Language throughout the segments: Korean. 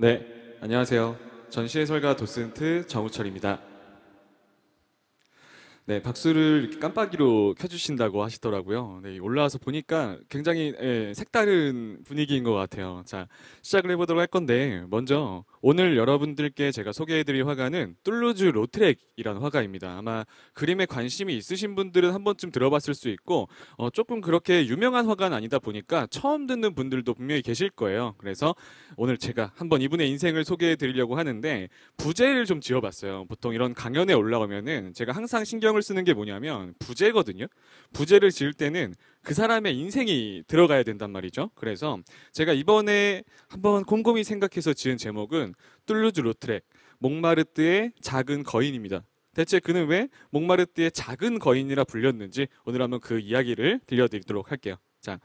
네, 안녕하세요. 전시해설가 도슨트 정우철입니다. 네, 박수를 이렇게 깜빡이로 켜주신다고 하시더라고요. 네, 올라와서 보니까 굉장히 색다른 분위기인 것 같아요. 자, 시작을 해보도록 할 건데, 먼저 오늘 여러분들께 제가 소개해드릴 화가는 툴루즈 로트렉이라는 화가입니다. 아마 그림에 관심이 있으신 분들은 한 번쯤 들어봤을 수 있고, 조금 그렇게 유명한 화가는 아니다 보니까 처음 듣는 분들도 분명히 계실 거예요. 그래서 오늘 제가 한번 이분의 인생을 소개해드리려고 하는데, 부제를 좀 지어봤어요. 보통 이런 강연에 올라오면은 제가 항상 신경을 쓰는 게 뭐냐면 부제거든요. 부제를 지을 때는 그 사람의 인생이 들어가야 된단 말이죠. 그래서 제가 이번에 한번 곰곰이 생각해서 지은 제목은 툴루즈 로트렉, 몽마르트의 작은 거인입니다. 대체 그는 왜 몽마르트의 작은 거인이라 불렸는지 오늘 한번 그 이야기를 들려드리도록 할게요. 자,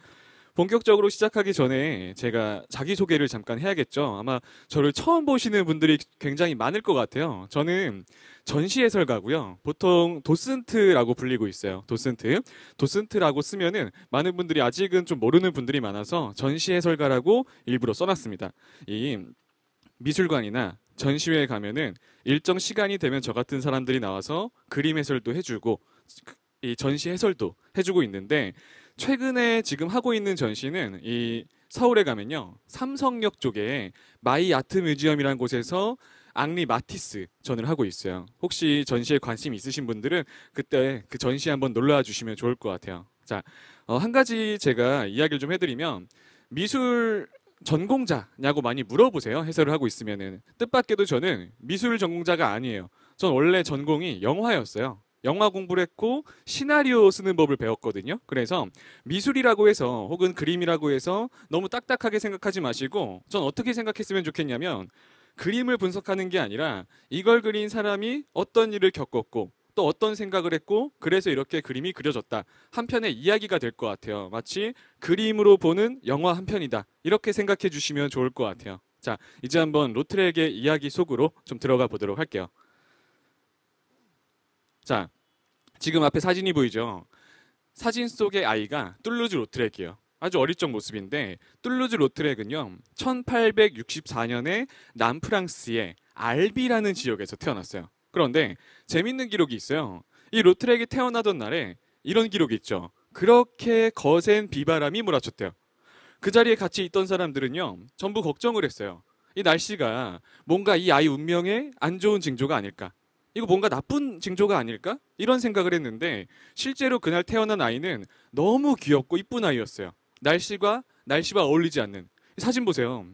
본격적으로 시작하기 전에 제가 자기소개를 잠깐 해야겠죠. 아마 저를 처음 보시는 분들이 굉장히 많을 것 같아요. 저는 전시 해설가고요. 보통 도슨트라고 불리고 있어요. 도슨트. 도슨트라고 쓰면은 많은 분들이 아직은 좀 모르는 분들이 많아서 전시 해설가라고 일부러 써놨습니다. 이 미술관이나 전시회에 가면은 일정 시간이 되면 저 같은 사람들이 나와서 그림 해설도 해주고 이 전시 해설도 해주고 있는데 최근에 지금 하고 있는 전시는 이 서울에 가면요 삼성역 쪽에 마이 아트 뮤지엄이라는 곳에서 앙리 마티스 전을 하고 있어요. 혹시 전시에 관심 있으신 분들은 그때 그 전시에 한번 놀러 주시면 좋을 것 같아요. 자, 한 가지 제가 이야기를 좀 해드리면 미술 전공자냐고 많이 물어보세요. 해설을 하고 있으면은 뜻밖에도 저는 미술 전공자가 아니에요. 전 원래 전공이 영화였어요. 영화 공부를 했고 시나리오 쓰는 법을 배웠거든요. 그래서 미술이라고 해서 혹은 그림이라고 해서 너무 딱딱하게 생각하지 마시고 전 어떻게 생각했으면 좋겠냐면 그림을 분석하는 게 아니라 이걸 그린 사람이 어떤 일을 겪었고 또 어떤 생각을 했고 그래서 이렇게 그림이 그려졌다. 한 편의 이야기가 될 것 같아요. 마치 그림으로 보는 영화 한 편이다. 이렇게 생각해 주시면 좋을 것 같아요. 자, 이제 한번 로트렉의 이야기 속으로 좀 들어가 보도록 할게요. 자, 지금 앞에 사진이 보이죠? 사진 속의 아이가 툴루즈 로트렉이에요. 아주 어릴 적 모습인데 툴루즈 로트렉은요 1864년에 남프랑스의 알비라는 지역에서 태어났어요. 그런데 재밌는 기록이 있어요. 이 로트렉이 태어나던 날에 이런 기록이 있죠. 그렇게 거센 비바람이 몰아쳤대요. 그 자리에 같이 있던 사람들은요 전부 걱정을 했어요. 이 날씨가 뭔가 이 아이 운명에 안 좋은 징조가 아닐까. 이거 뭔가 나쁜 징조가 아닐까? 이런 생각을 했는데 실제로 그날 태어난 아이는 너무 귀엽고 이쁜 아이였어요. 날씨와 어울리지 않는. 사진 보세요.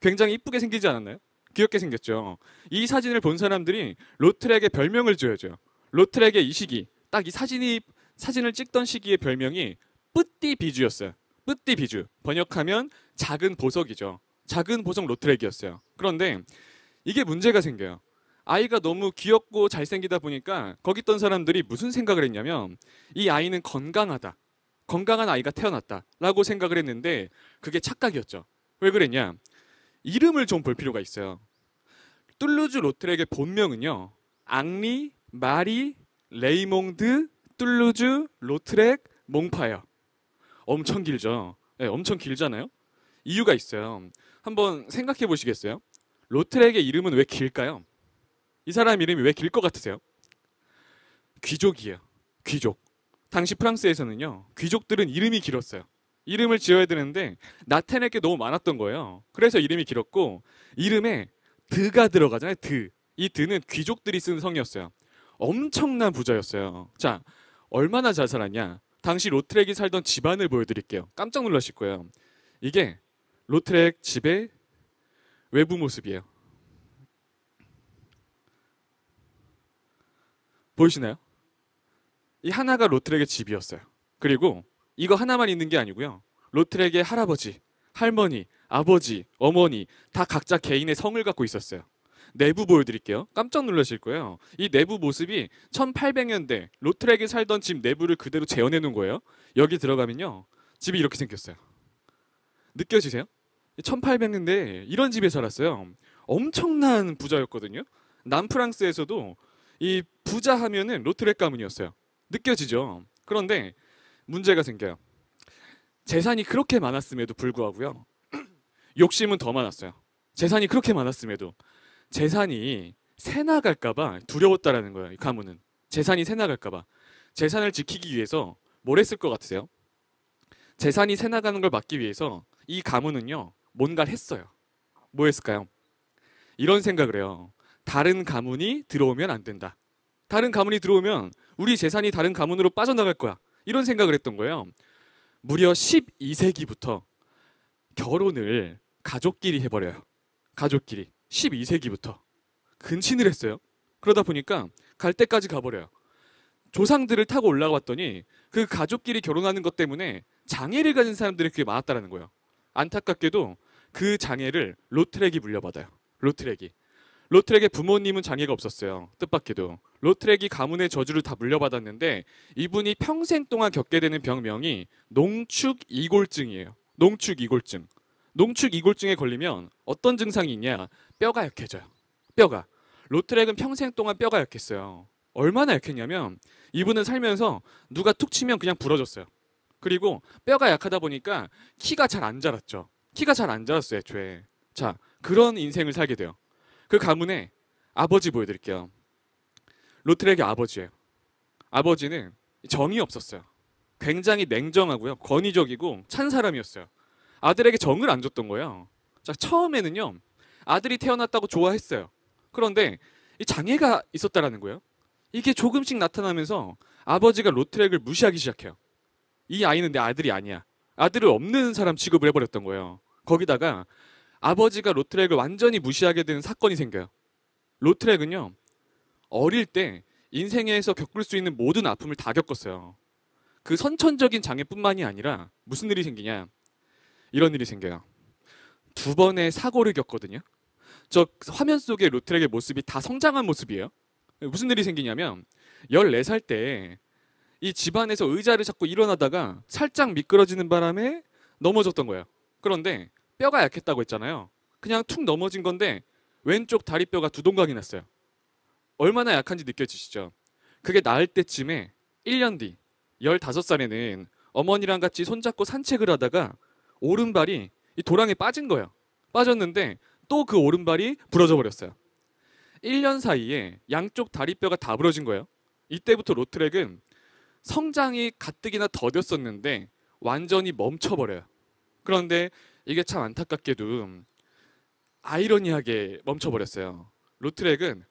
굉장히 이쁘게 생기지 않았나요? 귀엽게 생겼죠. 이 사진을 본 사람들이 로트렉의 별명을 지어줘요. 로트렉의 이 시기, 딱 이 사진을 찍던 시기의 별명이 뿌띠 비주였어요. 뿌띠 비주. 번역하면 작은 보석이죠. 작은 보석 로트렉이었어요. 그런데 이게 문제가 생겨요. 아이가 너무 귀엽고 잘생기다 보니까 거기 있던 사람들이 무슨 생각을 했냐면 이 아이는 건강하다. 건강한 아이가 태어났다. 라고 생각을 했는데 그게 착각이었죠. 왜 그랬냐? 이름을 좀 볼 필요가 있어요. 툴루즈 로트렉의 본명은요. 앙리 마리 레이몽드 툴루즈 로트렉 몽파예요. 엄청 길죠. 네, 엄청 길잖아요. 이유가 있어요. 한번 생각해 보시겠어요? 로트렉의 이름은 왜 길까요? 이 사람 이름이 왜 길 것 같으세요? 귀족이에요. 귀족. 당시 프랑스에서는요. 귀족들은 이름이 길었어요. 이름을 지어야 되는데 나타낼 게 너무 많았던 거예요. 그래서 이름이 길었고 이름에 드가 들어가잖아요. 드. 이 드는 귀족들이 쓴 성이었어요. 엄청난 부자였어요. 자, 얼마나 잘 살았냐? 당시 로트렉이 살던 집안을 보여드릴게요. 깜짝 놀라실 거예요. 이게 로트렉 집의 외부 모습이에요. 보이시나요? 이 하나가 로트렉의 집이었어요. 그리고 이거 하나만 있는 게 아니고요. 로트렉의 할아버지, 할머니, 아버지, 어머니 다 각자 개인의 성을 갖고 있었어요. 내부 보여드릴게요. 깜짝 놀라실 거예요. 이 내부 모습이 1800년대 로트렉이 살던 집 내부를 그대로 재현해 놓은 거예요. 여기 들어가면요. 집이 이렇게 생겼어요. 느껴지세요? 1800년대 이런 집에 살았어요. 엄청난 부자였거든요. 남프랑스에서도 이 부자 하면은 로트렉 가문이었어요. 느껴지죠? 그런데 문제가 생겨요. 재산이 그렇게 많았음에도 불구하고요. 욕심은 더 많았어요. 재산이 그렇게 많았음에도 재산이 새 나갈까봐 두려웠다라는 거예요. 이 가문은 재산이 새 나갈까봐 재산을 지키기 위해서 뭘 했을 것 같으세요? 재산이 새 나가는 걸 막기 위해서 이 가문은요 뭔가를 했어요. 뭐 했을까요? 이런 생각을 해요. 다른 가문이 들어오면 안 된다. 다른 가문이 들어오면 우리 재산이 다른 가문으로 빠져나갈 거야. 이런 생각을 했던 거예요. 무려 12세기부터 결혼을 가족끼리 해버려요. 가족끼리 12세기부터 근친을 했어요. 그러다 보니까 갈 때까지 가버려요. 조상들을 타고 올라왔더니 그 가족끼리 결혼하는 것 때문에 장애를 가진 사람들이 꽤 많았다는 거예요. 안타깝게도 그 장애를 로트렉이 물려받아요. 로트렉이. 로트렉의 부모님은 장애가 없었어요. 뜻밖에도. 로트렉이 가문의 저주를 다 물려받았는데 이분이 평생 동안 겪게 되는 병명이 농축이골증이에요. 농축이골증. 농축이골증에 걸리면 어떤 증상이 있냐? 뼈가 약해져요. 뼈가. 로트렉은 평생 동안 뼈가 약했어요. 얼마나 약했냐면 이분은 살면서 누가 툭 치면 그냥 부러졌어요. 그리고 뼈가 약하다 보니까 키가 잘 안 자랐죠. 키가 잘 안 자랐어요, 애초에. 자, 그런 인생을 살게 돼요. 그 가문의 아버지 보여드릴게요. 로트렉의 아버지예요. 아버지는 정이 없었어요. 굉장히 냉정하고요. 권위적이고 찬 사람이었어요. 아들에게 정을 안 줬던 거예요. 자, 처음에는요. 아들이 태어났다고 좋아했어요. 그런데 이 장애가 있었다라는 거예요. 이게 조금씩 나타나면서 아버지가 로트렉을 무시하기 시작해요. 이 아이는 내 아들이 아니야. 아들을 없는 사람 취급을 해버렸던 거예요. 거기다가 아버지가 로트렉을 완전히 무시하게 되는 사건이 생겨요. 로트렉은요, 어릴 때 인생에서 겪을 수 있는 모든 아픔을 다 겪었어요. 그 선천적인 장애뿐만이 아니라 무슨 일이 생기냐? 이런 일이 생겨요. 두 번의 사고를 겪거든요. 저 화면 속의 로트렉의 모습이 다 성장한 모습이에요. 무슨 일이 생기냐면 14살 때 이 집안에서 의자를 잡고 일어나다가 살짝 미끄러지는 바람에 넘어졌던 거예요. 그런데 뼈가 약했다고 했잖아요. 그냥 툭 넘어진 건데 왼쪽 다리뼈가 두 동강이 났어요. 얼마나 약한지 느껴지시죠? 그게 나을 때쯤에 1년 뒤 15살에는 어머니랑 같이 손잡고 산책을 하다가 오른발이 이 도랑에 빠진 거예요. 빠졌는데 또 그 오른발이 부러져 버렸어요. 1년 사이에 양쪽 다리뼈가 다 부러진 거예요. 이때부터 로트렉은 성장이 가뜩이나 더뎠었는데 완전히 멈춰버려요. 그런데 이게 참 안타깝게도 아이러니하게 멈춰버렸어요. 로트렉은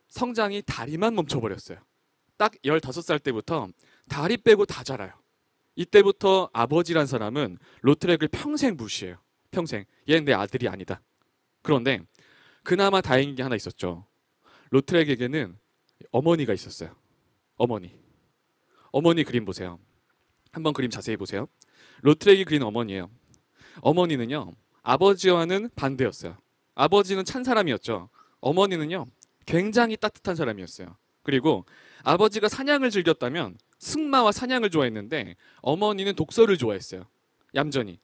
성장이 다리만 멈춰버렸어요. 딱 15살 때부터 다리 빼고 다 자라요. 이때부터 아버지란 사람은 로트렉을 평생 무시해요. 평생. 얘는 내 아들이 아니다. 그런데 그나마 다행인 게 하나 있었죠. 로트렉에게는 어머니가 있었어요. 어머니. 어머니 그림 보세요. 한번 그림 자세히 보세요. 로트렉이 그린 어머니예요. 어머니는요. 아버지와는 반대였어요. 아버지는 찬 사람이었죠. 어머니는요. 굉장히 따뜻한 사람이었어요. 그리고 아버지가 사냥을 즐겼다면 승마와 사냥을 좋아했는데 어머니는 독서를 좋아했어요. 얌전히.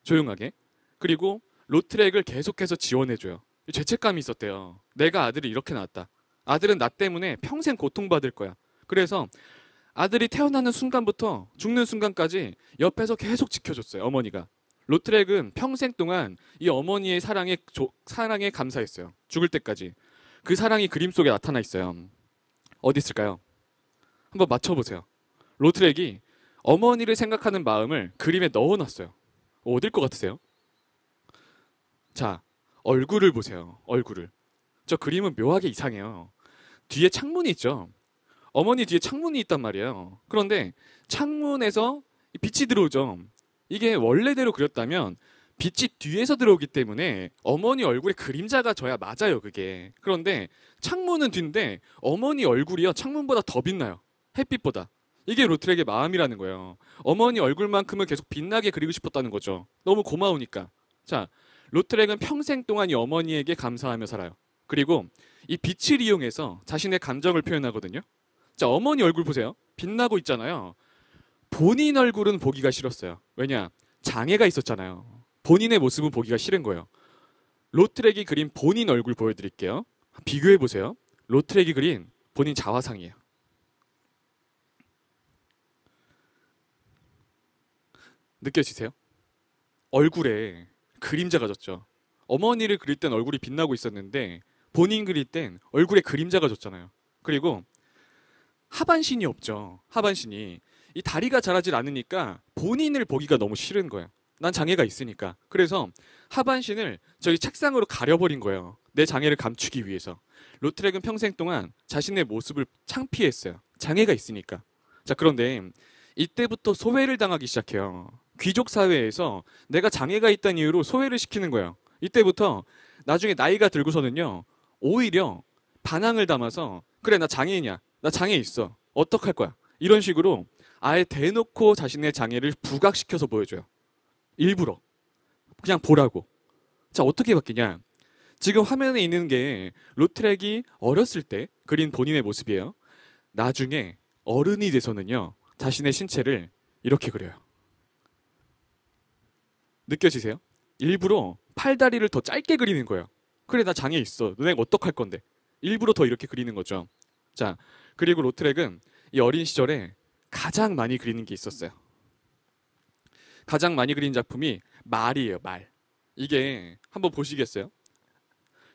조용하게. 그리고 로트렉을 계속해서 지원해줘요. 죄책감이 있었대요. 내가 아들을 이렇게 낳았다. 아들은 나 때문에 평생 고통받을 거야. 그래서 아들이 태어나는 순간부터 죽는 순간까지 옆에서 계속 지켜줬어요. 어머니가. 로트렉은 평생 동안 이 어머니의 사랑에 감사했어요. 죽을 때까지. 그 사랑이 그림 속에 나타나 있어요. 어디 있을까요? 한번 맞춰보세요. 로트렉이 어머니를 생각하는 마음을 그림에 넣어놨어요. 어딜 것 같으세요? 자, 얼굴을 보세요. 얼굴을. 저 그림은 묘하게 이상해요. 뒤에 창문이 있죠. 어머니 뒤에 창문이 있단 말이에요. 그런데 창문에서 빛이 들어오죠. 이게 원래대로 그렸다면 빛이 뒤에서 들어오기 때문에 어머니 얼굴에 그림자가 져야 맞아요, 그게. 그런데 창문은 뒤인데 어머니 얼굴이요, 창문보다 더 빛나요. 햇빛보다. 이게 로트렉의 마음이라는 거예요. 어머니 얼굴만큼은 계속 빛나게 그리고 싶었다는 거죠. 너무 고마우니까. 자, 로트렉은 평생 동안 이 어머니에게 감사하며 살아요. 그리고 이 빛을 이용해서 자신의 감정을 표현하거든요. 자, 어머니 얼굴 보세요. 빛나고 있잖아요. 본인 얼굴은 보기가 싫었어요. 왜냐? 장애가 있었잖아요. 본인의 모습은 보기가 싫은 거예요. 로트렉이 그린 본인 얼굴 보여드릴게요. 비교해 보세요. 로트렉이 그린 본인 자화상이에요. 느껴지세요? 얼굴에 그림자가 졌죠. 어머니를 그릴 땐 얼굴이 빛나고 있었는데 본인 그릴 땐 얼굴에 그림자가 졌잖아요. 그리고 하반신이 없죠. 하반신이. 이 다리가 자라질 않으니까 본인을 보기가 너무 싫은 거예요. 난 장애가 있으니까. 그래서 하반신을 저희 책상으로 가려버린 거예요. 내 장애를 감추기 위해서. 로트렉은 평생 동안 자신의 모습을 창피했어요. 장애가 있으니까. 자, 그런데 이때부터 소외를 당하기 시작해요. 귀족 사회에서 내가 장애가 있다는 이유로 소외를 시키는 거예요. 이때부터 나중에 나이가 들고서는요, 오히려 반항을 담아서 그래, 나 장애인이야. 나 장애 있어. 어떡할 거야? 이런 식으로 아예 대놓고 자신의 장애를 부각시켜서 보여줘요. 일부러. 그냥 보라고. 자, 어떻게 바뀌냐? 지금 화면에 있는 게 로트렉이 어렸을 때 그린 본인의 모습이에요. 나중에 어른이 돼서는요, 자신의 신체를 이렇게 그려요. 느껴지세요? 일부러 팔다리를 더 짧게 그리는 거예요. 그래, 나 장애 있어. 너네 어떡할 건데? 일부러 더 이렇게 그리는 거죠. 자, 그리고 로트렉은 이 어린 시절에 가장 많이 그리는 게 있었어요. 가장 많이 그린 작품이 말이에요, 말. 이게 한번 보시겠어요?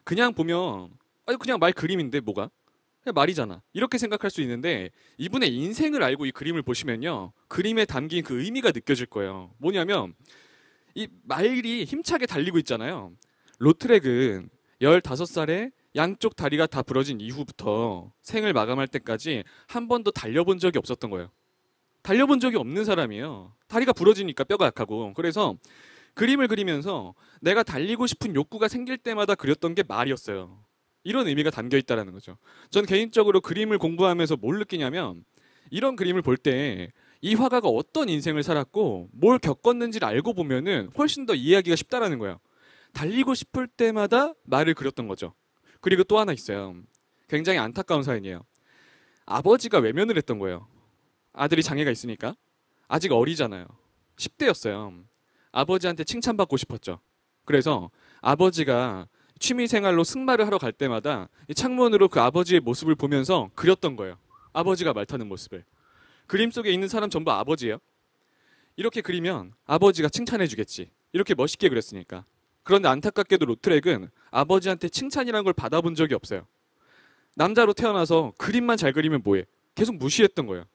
그냥 보면 아니 그냥 말 그림인데 뭐가? 그냥 말이잖아. 이렇게 생각할 수 있는데 이분의 인생을 알고 이 그림을 보시면요. 그림에 담긴 그 의미가 느껴질 거예요. 뭐냐면 이 말이 힘차게 달리고 있잖아요. 로트렉은 15살에 양쪽 다리가 다 부러진 이후부터 생을 마감할 때까지 한 번도 달려본 적이 없었던 거예요. 달려본 적이 없는 사람이에요. 다리가 부러지니까 뼈가 약하고. 그래서 그림을 그리면서 내가 달리고 싶은 욕구가 생길 때마다 그렸던 게 말이었어요. 이런 의미가 담겨 있다는 거죠. 전 개인적으로 그림을 공부하면서 뭘 느끼냐면 이런 그림을 볼 때 이 화가가 어떤 인생을 살았고 뭘 겪었는지를 알고 보면은 훨씬 더 이해하기가 쉽다라는 거예요. 달리고 싶을 때마다 말을 그렸던 거죠. 그리고 또 하나 있어요. 굉장히 안타까운 사연이에요. 아버지가 외면을 했던 거예요. 아들이 장애가 있으니까. 아직 어리잖아요. 10대였어요. 아버지한테 칭찬받고 싶었죠. 그래서 아버지가 취미생활로 승마를 하러 갈 때마다 이 창문으로 그 아버지의 모습을 보면서 그렸던 거예요. 아버지가 말 타는 모습을. 그림 속에 있는 사람 전부 아버지예요. 이렇게 그리면 아버지가 칭찬해 주겠지. 이렇게 멋있게 그렸으니까. 그런데 안타깝게도 로트렉은 아버지한테 칭찬이라는 걸 받아본 적이 없어요. 남자로 태어나서 그림만 잘 그리면 뭐해? 계속 무시했던 거예요.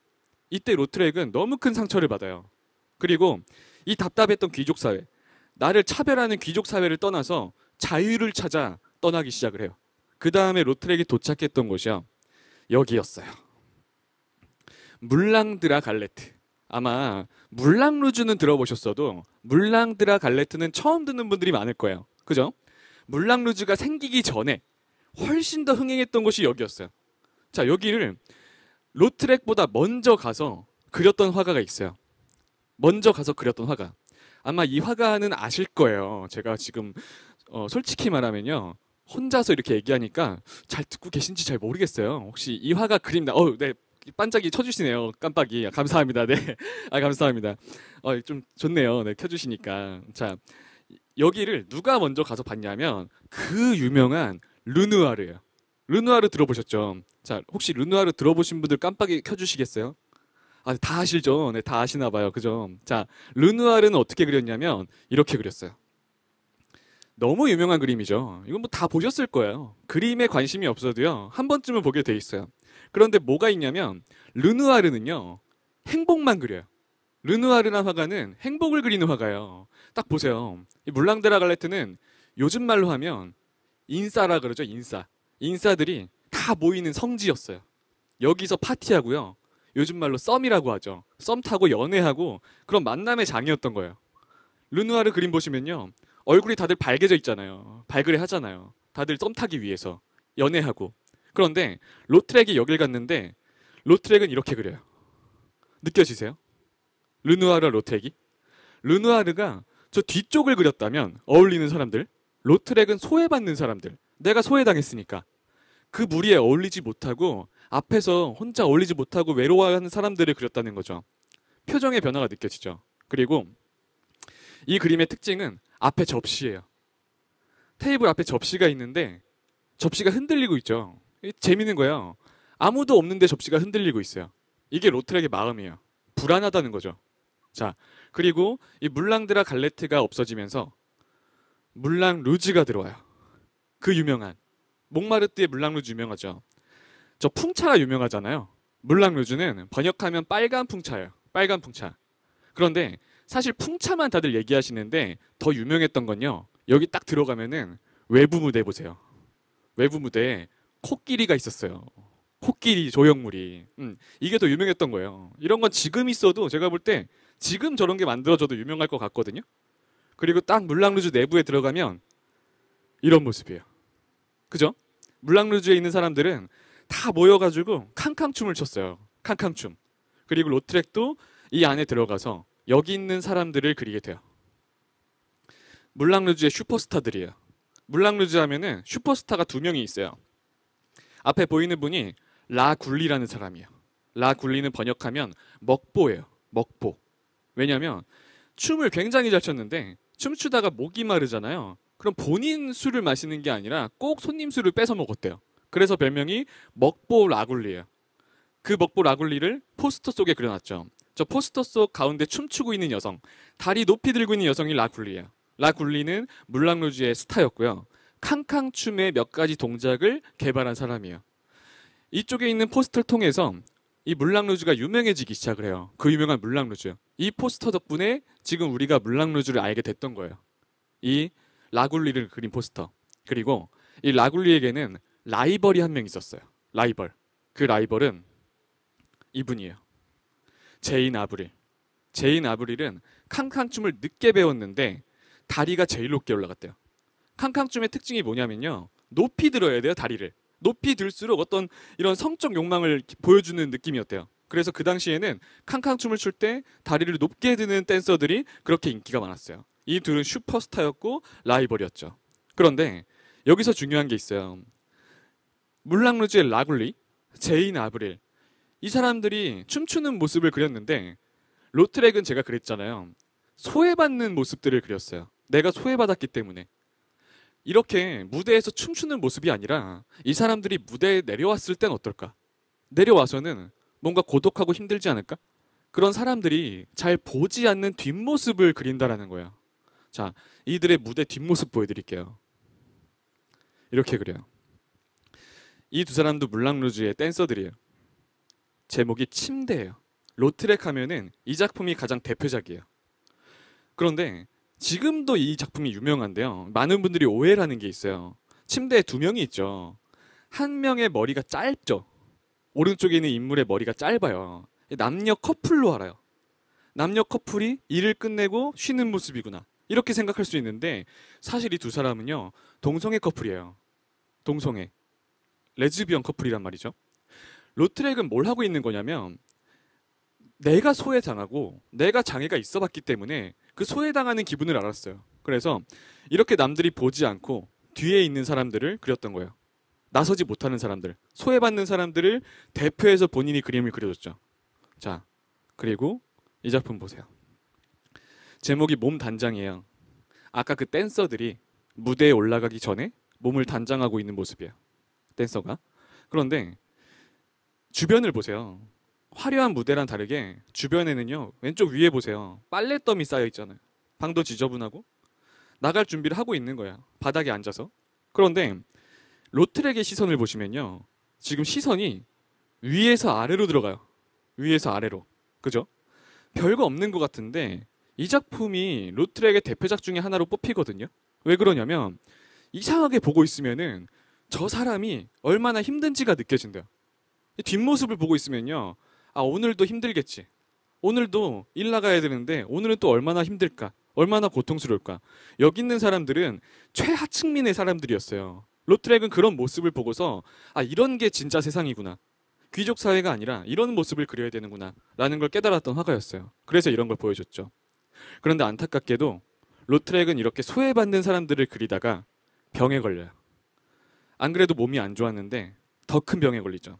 이때 로트렉은 너무 큰 상처를 받아요. 그리고 이 답답했던 귀족 사회, 나를 차별하는 귀족 사회를 떠나서 자유를 찾아 떠나기 시작을 해요. 그 다음에 로트렉이 도착했던 곳이요. 여기였어요. 물랑드라 갈레트. 아마 물랑루즈는 들어보셨어도 물랑드라 갈레트는 처음 듣는 분들이 많을 거예요. 그죠? 물랑루즈가 생기기 전에 훨씬 더 흥행했던 곳이 여기였어요. 자, 여기를 로트렉보다 먼저 가서 그렸던 화가가 있어요. 먼저 가서 그렸던 화가. 아마 이 화가는 아실 거예요. 제가 지금 솔직히 말하면요. 혼자서 이렇게 얘기하니까 잘 듣고 계신지 잘 모르겠어요. 혹시 이 화가 그림 네. 반짝이 쳐주시네요. 깜빡이. 감사합니다. 네. 아, 감사합니다. 좀 좋네요. 네, 켜주시니까. 자, 여기를 누가 먼저 가서 봤냐면 그 유명한 르누아르예요. 르누아르 들어보셨죠? 자, 혹시 르누아르 들어보신 분들 깜빡이 켜주시겠어요? 아, 다 아시죠? 네, 다 아시나 봐요. 그죠? 자, 르누아르는 어떻게 그렸냐면 이렇게 그렸어요. 너무 유명한 그림이죠. 이건 뭐 다 보셨을 거예요. 그림에 관심이 없어도요. 한 번쯤은 보게 돼 있어요. 그런데 뭐가 있냐면 르누아르는요. 행복만 그려요. 르누아르란 화가는 행복을 그리는 화가예요. 딱 보세요. 이 물랑드라 갈레트는 요즘 말로 하면 인싸라 그러죠. 인싸. 인싸들이 다 모이는 성지였어요. 여기서 파티하고요. 요즘 말로 썸이라고 하죠. 썸 타고 연애하고 그런 만남의 장이었던 거예요. 르누아르 그림 보시면요. 얼굴이 다들 발개져 있잖아요. 발그레 하잖아요. 다들 썸 타기 위해서 연애하고. 그런데 로트렉이 여길 갔는데 로트렉은 이렇게 그려요. 느껴지세요? 르누아르와 로트렉이? 르누아르가 저 뒤쪽을 그렸다면 어울리는 사람들, 로트렉은 소외받는 사람들. 내가 소외당했으니까. 그 무리에 어울리지 못하고 앞에서 혼자 어울리지 못하고 외로워하는 사람들을 그렸다는 거죠. 표정의 변화가 느껴지죠. 그리고 이 그림의 특징은 앞에 접시예요. 테이블 앞에 접시가 있는데 접시가 흔들리고 있죠. 재밌는 거예요. 아무도 없는데 접시가 흔들리고 있어요. 이게 로트렉의 마음이에요. 불안하다는 거죠. 자, 그리고 이 물랑드라 갈레트가 없어지면서 물랑 루즈가 들어와요. 그 유명한 몽마르트의 물랑 루즈 유명하죠. 저 풍차가 유명하잖아요. 물랑 루즈는 번역하면 빨간 풍차예요. 빨간 풍차. 그런데 사실 풍차만 다들 얘기하시는데 더 유명했던 건요. 여기 딱 들어가면은 외부 무대 보세요. 외부 무대에 코끼리가 있었어요. 코끼리 조형물이. 이게 더 유명했던 거예요. 이런 건 지금 있어도 제가 볼 때 지금 저런 게 만들어져도 유명할 것 같거든요. 그리고 딱 물랑루즈 내부에 들어가면 이런 모습이에요. 그죠? 물랑루즈에 있는 사람들은 다 모여가지고 캉캉춤을 췄어요. 캉캉춤. 그리고 로트렉도 이 안에 들어가서 여기 있는 사람들을 그리게 돼요. 물랑루즈의 슈퍼스타들이에요. 물랑루즈 하면은 슈퍼스타가 두 명이 있어요. 앞에 보이는 분이 라굴리라는 사람이에요. 라굴리는 번역하면 먹보예요. 먹보. 왜냐면 춤을 굉장히 잘 췄는데 춤추다가 목이 마르잖아요. 그럼 본인 술을 마시는 게 아니라 꼭 손님 술을 뺏어 먹었대요. 그래서 별명이 먹보 라굴리예요. 그 먹보 라굴리를 포스터 속에 그려놨죠. 저 포스터 속 가운데 춤추고 있는 여성, 다리 높이 들고 있는 여성이 라굴리예요. 라굴리는 물랑루즈의 스타였고요. 캉캉춤의 몇 가지 동작을 개발한 사람이에요. 이쪽에 있는 포스터를 통해서 이 물랑루즈가 유명해지기 시작을 해요. 그 유명한 물랑루즈. 이 포스터 덕분에 지금 우리가 물랑루즈를 알게 됐던 거예요. 이 라굴리를 그린 포스터. 그리고 이 라굴리에게는 라이벌이 한 명 있었어요. 라이벌. 그 라이벌은 이분이에요. 제인 아브릴. 제인 아브릴은 캉캉춤을 늦게 배웠는데 다리가 제일 높게 올라갔대요. 캉캉춤의 특징이 뭐냐면요. 높이 들어야 돼요, 다리를. 높이 들수록 어떤 이런 성적 욕망을 보여주는 느낌이었대요. 그래서 그 당시에는 캉캉춤을 출 때 다리를 높게 드는 댄서들이 그렇게 인기가 많았어요. 이 둘은 슈퍼스타였고 라이벌이었죠. 그런데 여기서 중요한 게 있어요. 물랑루즈의 라굴리, 제인 아브릴. 이 사람들이 춤추는 모습을 그렸는데 로트렉은 제가 그랬잖아요. 소외받는 모습들을 그렸어요. 내가 소외받았기 때문에. 이렇게 무대에서 춤추는 모습이 아니라 이 사람들이 무대에 내려왔을 땐 어떨까? 내려와서는 뭔가 고독하고 힘들지 않을까? 그런 사람들이 잘 보지 않는 뒷모습을 그린다라는 거예요. 자, 이들의 무대 뒷모습 보여드릴게요. 이렇게 그려요. 이 두 사람도 물랑루즈의 댄서들이에요. 제목이 침대예요. 로트렉 하면은 이 작품이 가장 대표작이에요. 그런데 지금도 이 작품이 유명한데요. 많은 분들이 오해를 하는 게 있어요. 침대에 두 명이 있죠. 한 명의 머리가 짧죠. 오른쪽에 있는 인물의 머리가 짧아요. 남녀 커플로 알아요. 남녀 커플이 일을 끝내고 쉬는 모습이구나. 이렇게 생각할 수 있는데 사실 이 두 사람은요. 동성애 커플이에요. 동성애. 레즈비언 커플이란 말이죠. 로트렉은 뭘 하고 있는 거냐면 내가 소외당하고 내가 장애가 있어 봤기 때문에 그 소외당하는 기분을 알았어요. 그래서 이렇게 남들이 보지 않고 뒤에 있는 사람들을 그렸던 거예요. 나서지 못하는 사람들, 소외받는 사람들을 대표해서 본인이 그림을 그려줬죠. 자, 그리고 이 작품 보세요. 제목이 몸 단장이에요. 아까 그 댄서들이 무대에 올라가기 전에 몸을 단장하고 있는 모습이에요. 댄서가. 그런데 주변을 보세요. 화려한 무대랑 다르게 주변에는요. 왼쪽 위에 보세요. 빨랫더미 쌓여 있잖아요. 방도 지저분하고 나갈 준비를 하고 있는 거야. 바닥에 앉아서. 그런데 로트렉의 시선을 보시면요. 지금 시선이 위에서 아래로 들어가요. 위에서 아래로. 그죠? 별거 없는 것 같은데 이 작품이 로트렉의 대표작 중에 하나로 뽑히거든요. 왜 그러냐면 이상하게 보고 있으면은 저 사람이 얼마나 힘든지가 느껴진대요. 뒷모습을 보고 있으면요. 아, 오늘도 힘들겠지. 오늘도 일 나가야 되는데 오늘은 또 얼마나 힘들까? 얼마나 고통스러울까? 여기 있는 사람들은 최하층민의 사람들이었어요. 로트렉은 그런 모습을 보고서 아, 이런 게 진짜 세상이구나. 귀족 사회가 아니라 이런 모습을 그려야 되는구나 라는 걸 깨달았던 화가였어요. 그래서 이런 걸 보여줬죠. 그런데 안타깝게도 로트렉은 이렇게 소외받는 사람들을 그리다가 병에 걸려요. 안 그래도 몸이 안 좋았는데 더 큰 병에 걸리죠.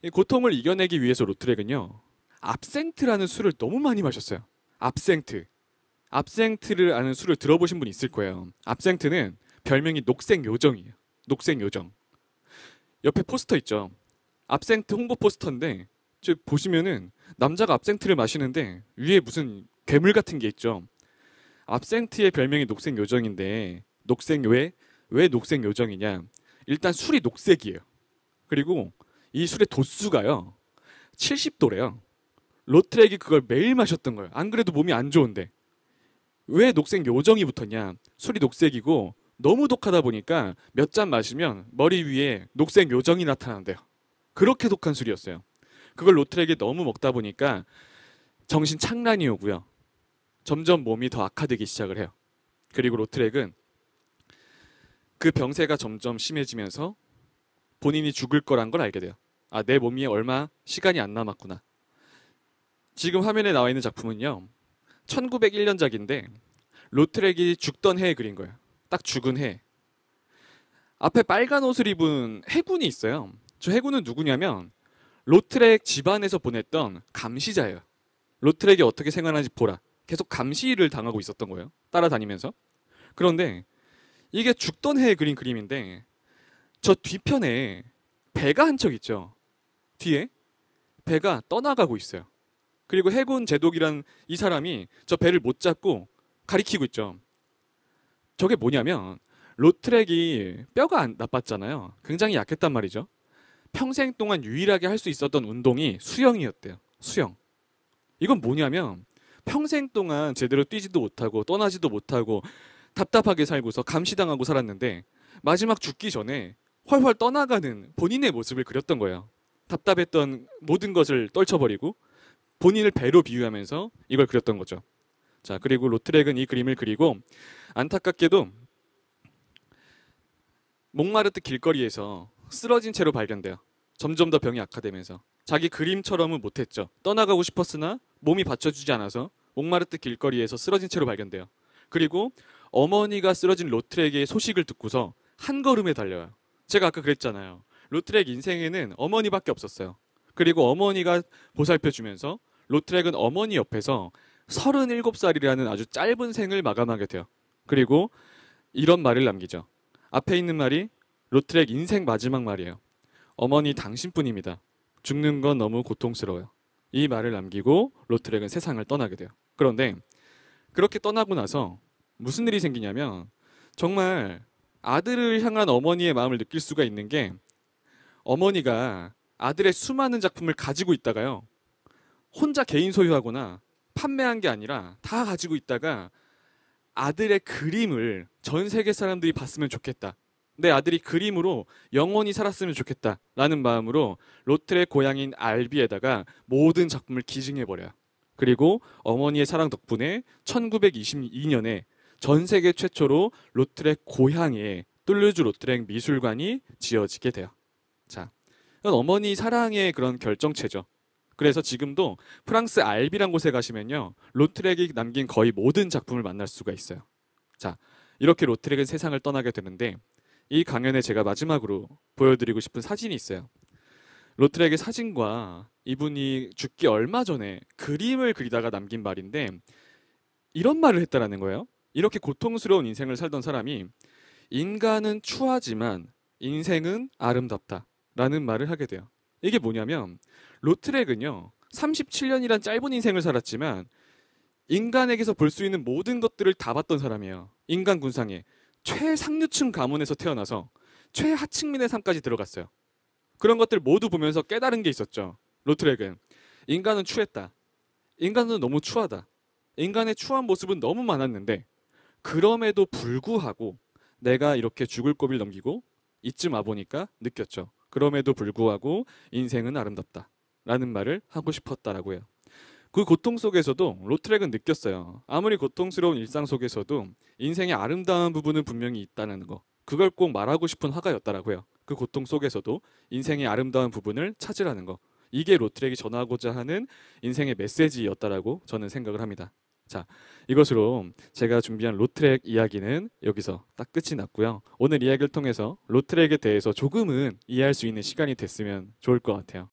이 고통을 이겨내기 위해서 로트렉은요. 압생트라는 술을 너무 많이 마셨어요. 압생트. 압생트를 아는 술을 들어보신 분 있을 거예요. 압생트는 별명이 녹색 요정이에요. 녹색 요정. 옆에 포스터 있죠. 압생트 홍보 포스터인데 보시면은 남자가 압생트를 마시는데 위에 무슨 괴물 같은 게 있죠. 압생트의 별명이 녹색 요정인데 녹색 왜 녹색 요정이냐? 일단 술이 녹색이에요. 그리고 이 술의 도수가요 70도래요. 로트렉이 그걸 매일 마셨던 거예요. 안 그래도 몸이 안 좋은데 왜 녹색 요정이 붙었냐? 술이 녹색이고 너무 독하다 보니까 몇 잔 마시면 머리 위에 녹색 요정이 나타난대요. 그렇게 독한 술이었어요. 그걸 로트렉이 너무 먹다 보니까 정신 착란이 오고요. 점점 몸이 더 악화되기 시작을 해요. 그리고 로트렉은 그 병세가 점점 심해지면서 본인이 죽을 거란 걸 알게 돼요. 아, 내 몸이 얼마 시간이 안 남았구나. 지금 화면에 나와 있는 작품은요. 1901년작인데 로트렉이 죽던 해에 그린 거예요. 딱 죽은 해. 앞에 빨간 옷을 입은 해군이 있어요. 저 해군은 누구냐면 로트렉 집안에서 보냈던 감시자예요. 로트렉이 어떻게 생활하는지 보라. 계속 감시를 당하고 있었던 거예요. 따라다니면서. 그런데 이게 죽던 해에 그린 그림인데 저 뒤편에 배가 한 척 있죠. 뒤에 배가 떠나가고 있어요. 그리고 해군 제독이란 이 사람이 저 배를 못 잡고 가리키고 있죠. 저게 뭐냐면 로트렉이 뼈가 나빴잖아요. 굉장히 약했단 말이죠. 평생 동안 유일하게 할 수 있었던 운동이 수영이었대요. 수영. 이건 뭐냐면 평생 동안 제대로 뛰지도 못하고 떠나지도 못하고 답답하게 살고서 감시당하고 살았는데 마지막 죽기 전에 훨훨 떠나가는 본인의 모습을 그렸던 거예요. 답답했던 모든 것을 떨쳐버리고 본인을 배로 비유하면서 이걸 그렸던 거죠. 자, 그리고 로트렉은 이 그림을 그리고 안타깝게도 몽마르트 길거리에서 쓰러진 채로 발견돼요. 점점 더 병이 악화되면서 자기 그림처럼은 못했죠. 떠나가고 싶었으나 몸이 받쳐주지 않아서 몽마르트 길거리에서 쓰러진 채로 발견돼요. 그리고 어머니가 쓰러진 로트렉의 소식을 듣고서 한 걸음에 달려요. 제가 아까 그랬잖아요. 로트렉 인생에는 어머니밖에 없었어요. 그리고 어머니가 보살펴주면서 로트렉은 어머니 옆에서 37살이라는 아주 짧은 생을 마감하게 돼요. 그리고 이런 말을 남기죠. 앞에 있는 말이 로트렉 인생 마지막 말이에요. 어머니 당신뿐입니다. 죽는 건 너무 고통스러워요. 이 말을 남기고 로트렉은 세상을 떠나게 돼요. 그런데 그렇게 떠나고 나서 무슨 일이 생기냐면 정말 아들을 향한 어머니의 마음을 느낄 수가 있는 게 어머니가 아들의 수많은 작품을 가지고 있다가요. 혼자 개인 소유하거나 판매한 게 아니라 다 가지고 있다가 아들의 그림을 전 세계 사람들이 봤으면 좋겠다. 내 아들이 그림으로 영원히 살았으면 좋겠다. 라는 마음으로 로트렉 고향인 알비에다가 모든 작품을 기증해버려요. 그리고 어머니의 사랑 덕분에 1922년에 전 세계 최초로 로트렉 고향에 툴루즈 로트렉 미술관이 지어지게 돼요. 자, 이건 어머니 사랑의 그런 결정체죠. 그래서 지금도 프랑스 알비란 곳에 가시면요. 로트렉이 남긴 거의 모든 작품을 만날 수가 있어요. 자, 이렇게 로트렉은 세상을 떠나게 되는데 이 강연에 제가 마지막으로 보여드리고 싶은 사진이 있어요. 로트렉의 사진과 이분이 죽기 얼마 전에 그림을 그리다가 남긴 말인데 이런 말을 했다라는 거예요. 이렇게 고통스러운 인생을 살던 사람이 인간은 추하지만 인생은 아름답다 라는 말을 하게 돼요. 이게 뭐냐면 로트렉은요 37년이란 짧은 인생을 살았지만 인간에게서 볼 수 있는 모든 것들을 다 봤던 사람이에요. 인간 군상에 최상류층 가문에서 태어나서 최하층민의 삶까지 들어갔어요. 그런 것들 모두 보면서 깨달은 게 있었죠. 로트렉은 인간은 추했다. 인간은 너무 추하다. 인간의 추한 모습은 너무 많았는데 그럼에도 불구하고 내가 이렇게 죽을 고비를 넘기고 이쯤 와보니까 느꼈죠. 그럼에도 불구하고 인생은 아름답다 라는 말을 하고 싶었다라고 해요. 그 고통 속에서도 로트렉은 느꼈어요. 아무리 고통스러운 일상 속에서도 인생의 아름다운 부분은 분명히 있다는 거. 그걸 꼭 말하고 싶은 화가였다라고 해요. 그 고통 속에서도 인생의 아름다운 부분을 찾으라는 거. 이게 로트렉이 전하고자 하는 인생의 메시지였다라고 저는 생각을 합니다. 자, 이것으로 제가 준비한 로트렉 이야기는 여기서 딱 끝이 났고요. 오늘 이야기를 통해서 로트렉에 대해서 조금은 이해할 수 있는 시간이 됐으면 좋을 것 같아요.